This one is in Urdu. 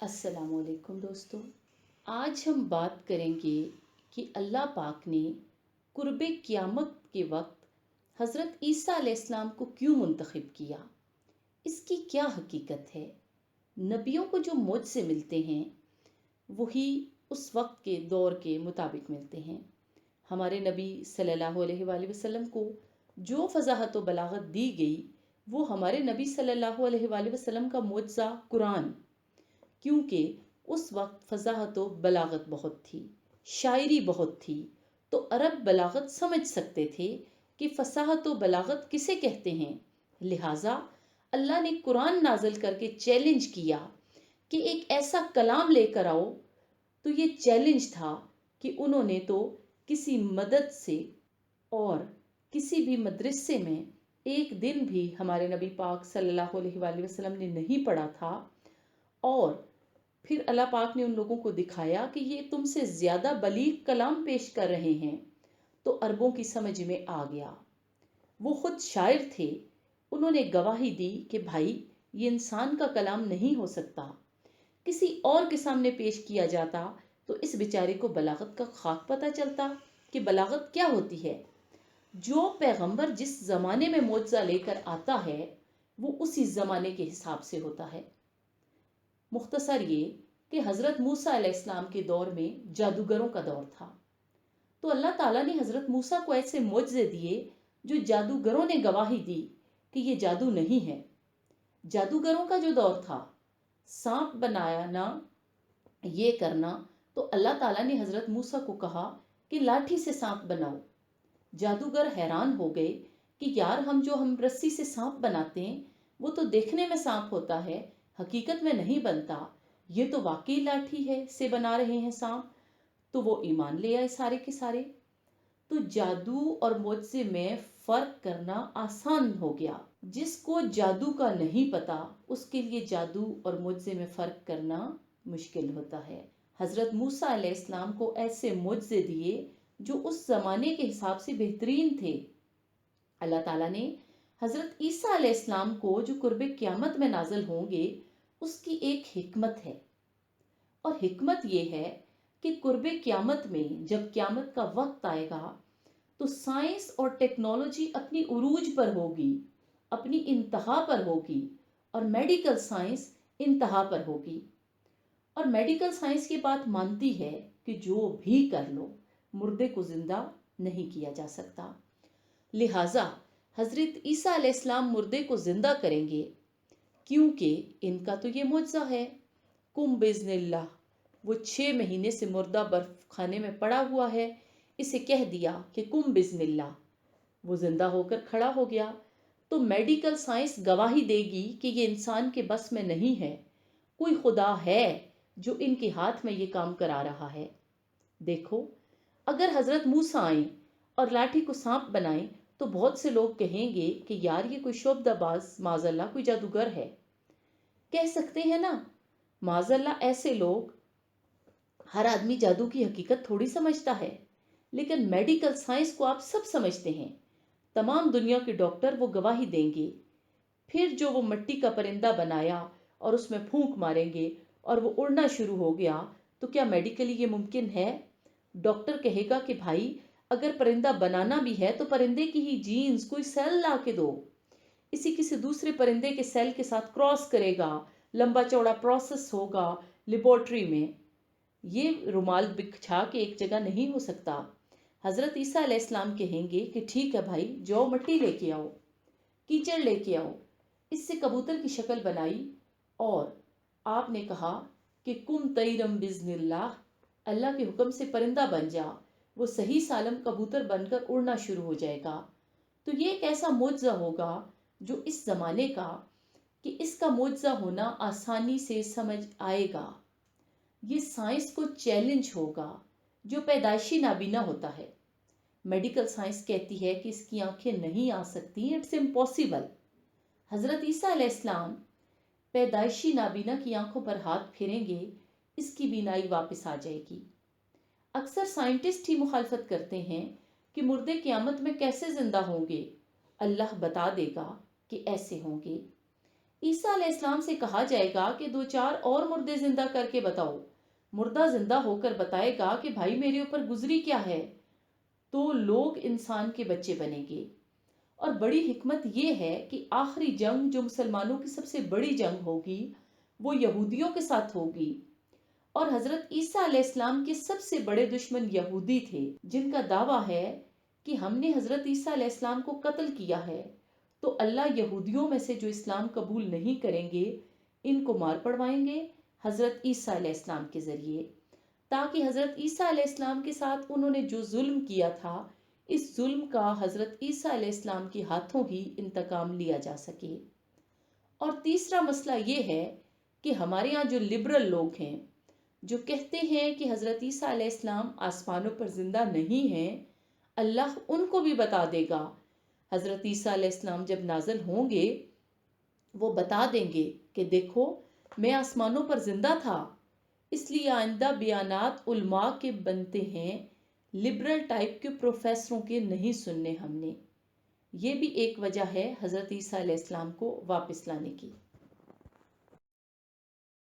السلام علیکم دوستو، آج ہم بات کریں گے کہ اللہ پاک نے قرب قیامت کے وقت حضرت عیسیٰ علیہ السلام کو کیوں منتخب کیا۔ اس کی کیا حقیقت ہے۔ نبیوں کو جو معجزے ملتے ہیں وہی اس وقت کے دور کے مطابق ملتے ہیں۔ ہمارے نبی صلی اللہ علیہ وآلہ وسلم کو جو فضاحت و بلاغت دی گئی وہ ہمارے نبی صلی اللہ علیہ وآلہ وسلم کا معجزہ قرآن، کیونکہ اس وقت فصاحت و بلاغت بہت تھی، شاعری بہت تھی، تو عرب بلاغت سمجھ سکتے تھے کہ فصاحت و بلاغت کسے کہتے ہیں۔ لہٰذا اللہ نے قرآن نازل کر کے چیلنج کیا کہ ایک ایسا کلام لے کر آؤ۔ تو یہ چیلنج تھا کہ انہوں نے تو کسی مدد سے اور کسی بھی مدرسے میں ایک دن بھی ہمارے نبی پاک صلی اللہ علیہ وآلہ وسلم نے نہیں پڑھا تھا، اور پھر اللہ پاک نے ان لوگوں کو دکھایا کہ یہ تم سے زیادہ بلیغ کلام پیش کر رہے ہیں، تو عربوں کی سمجھ میں آ گیا۔ وہ خود شاعر تھے، انہوں نے گواہی دی کہ بھائی یہ انسان کا کلام نہیں ہو سکتا، کسی اور کے سامنے پیش کیا جاتا تو اس بیچارے کو بلاغت کا خاک پتہ چلتا کہ بلاغت کیا ہوتی ہے۔ جو پیغمبر جس زمانے میں معجزہ لے کر آتا ہے وہ اسی زمانے کے حساب سے ہوتا ہے۔ مختصر یہ کہ حضرت موسیٰ علیہ السلام کے دور میں جادوگروں کا دور تھا، تو اللہ تعالیٰ نے حضرت موسیٰ کو ایسے معجزے دیے جو جادوگروں نے گواہی دی کہ یہ جادو نہیں ہے۔ جادوگروں کا جو دور تھا، سانپ بنانا، یہ کرنا، تو اللہ تعالیٰ نے حضرت موسیٰ کو کہا کہ لاٹھی سے سانپ بناؤ۔ جادوگر حیران ہو گئے کہ یار ہم رسی سے سانپ بناتے ہیں وہ تو دیکھنے میں سانپ ہوتا ہے، حقیقت میں نہیں بنتا، یہ تو واقعی لاٹھی ہے سے بنا رہے ہیں سانپ۔ تو وہ ایمان لے آئے سارے کے سارے۔ تو جادو اور معجزے میں فرق کرنا آسان ہو گیا۔ جس کو جادو کا نہیں پتا اس کے لیے جادو اور معجزے میں فرق کرنا مشکل ہوتا ہے۔ حضرت موسیٰ علیہ السلام کو ایسے معجزے دیے جو اس زمانے کے حساب سے بہترین تھے۔ اللہ تعالیٰ نے حضرت عیسیٰ علیہ السلام کو جو قرب قیامت میں نازل ہوں گے اس کی ایک حکمت ہے، اور حکمت یہ ہے کہ قرب قیامت میں جب قیامت کا وقت آئے گا تو سائنس اور ٹیکنالوجی اپنی عروج پر ہوگی، اپنی انتہا پر ہوگی، اور میڈیکل سائنس انتہا پر ہوگی۔ اور میڈیکل سائنس یہ بات مانتی ہے کہ جو بھی کر لو مردے کو زندہ نہیں کیا جا سکتا۔ لہٰذا حضرت عیسیٰ علیہ السلام مردے کو زندہ کریں گے، کیونکہ ان کا تو یہ معجزہ ہے، کم بِإِذْنِ اللہ۔ وہ 6 مہینے سے مردہ برف خانے میں پڑا ہوا ہے، اسے کہہ دیا کہ کم بِإِذْنِ اللہ، وہ زندہ ہو کر کھڑا ہو گیا۔ تو میڈیکل سائنس گواہی دے گی کہ یہ انسان کے بس میں نہیں ہے، کوئی خدا ہے جو ان کے ہاتھ میں یہ کام کرا رہا ہے۔ دیکھو، اگر حضرت موسیٰ آئیں اور لاٹھی کو سانپ بنائیں تو بہت سے لوگ کہیں گے کہ یار یہ کوئی شعبدہ باز، معاذ اللہ کوئی جادوگر ہے، کہہ سکتے ہیں نا۔ معاذ اللہ ایسے لوگ، ہر آدمی جادو کی حقیقت تھوڑی سمجھتا ہے، لیکن میڈیکل سائنس کو آپ سب سمجھتے ہیں، تمام دنیا کے ڈاکٹر وہ گواہی دیں گے۔ پھر جو وہ مٹی کا پرندہ بنایا اور اس میں پھونک ماریں گے اور وہ اڑنا شروع ہو گیا، تو کیا میڈیکلی یہ ممکن ہے؟ ڈاکٹر کہے گا کہ بھائی اگر پرندہ بنانا بھی ہے تو پرندے کی ہی جینز کوئی سیل لا کے دو، اسی کسی دوسرے پرندے کے سیل کے ساتھ کراس کرے گا، لمبا چوڑا پروسیس ہوگا لیبورٹری میں، یہ رومال بچھا کے ایک جگہ نہیں ہو سکتا۔ حضرت عیسیٰ علیہ السلام کہیں گے کہ ٹھیک ہے بھائی، جاؤ مٹی لے کے آؤ، کیچڑ لے کے آؤ، اس سے کبوتر کی شکل بنائی، اور آپ نے کہا کہ کم طیرم بِإِذْنِ اللہ، اللہ کے حکم سے پرندہ بن جا، وہ صحیح سالم کبوتر بن کر اڑنا شروع ہو جائے گا۔ تو یہ ایک ایسا معجزہ ہوگا جو اس زمانے کا، کہ اس کا معجزہ ہونا آسانی سے سمجھ آئے گا۔ یہ سائنس کو چیلنج ہوگا جو پیدائشی نابینا ہوتا ہے۔ میڈیکل سائنس کہتی ہے کہ اس کی آنکھیں نہیں آ سکتی، اٹس امپاسبل۔ حضرت عیسیٰ علیہ السلام پیدائشی نابینا کی آنکھوں پر ہاتھ پھیریں گے، اس کی بینائی واپس آ جائے گی۔ اکثر سائنٹسٹ ہی مخالفت کرتے ہیں کہ مردے قیامت میں کیسے زندہ ہوں گے۔ اللہ بتا دے گا کہ ایسے ہوں گے۔ عیسیٰ علیہ السلام سے کہا جائے گا کہ دو چار اور مردے زندہ کر کے بتاؤ، مردہ زندہ ہو کر بتائے گا کہ بھائی میرے اوپر گزری کیا ہے، تو لوگ انسان کے بچے بنیں گے۔ اور بڑی حکمت یہ ہے کہ آخری جنگ جو مسلمانوں کی سب سے بڑی جنگ ہوگی وہ یہودیوں کے ساتھ ہوگی، اور حضرت عیسیٰ علیہ السلام کے سب سے بڑے دشمن یہودی تھے، جن کا دعویٰ ہے کہ ہم نے حضرت عیسیٰ علیہ السلام کو قتل کیا ہے، تو اللہ یہودیوں میں سے جو اسلام قبول نہیں کریں گے ان کو مار پڑوائیں گے حضرت عیسیٰ علیہ السلام کے ذریعے، تاکہ حضرت عیسیٰ علیہ السلام کے ساتھ انہوں نے جو ظلم کیا تھا اس ظلم کا حضرت عیسیٰ علیہ السلام کے ہاتھوں ہی انتقام لیا جا سکے۔ اور تیسرا مسئلہ یہ ہے کہ ہمارے یہاں جو لبرل لوگ ہیں جو کہتے ہیں کہ حضرت عیسیٰ علیہ السلام آسمانوں پر زندہ نہیں ہیں، اللہ ان کو بھی بتا دے گا، حضرت عیسیٰ علیہ السلام جب نازل ہوں گے وہ بتا دیں گے کہ دیکھو میں آسمانوں پر زندہ تھا۔ اس لیے آئندہ بیانات علماء کے بنتے ہیں، لبرل ٹائپ کے پروفیسروں کے نہیں سننے ہم نے۔ یہ بھی ایک وجہ ہے حضرت عیسیٰ علیہ السلام کو واپس لانے کی۔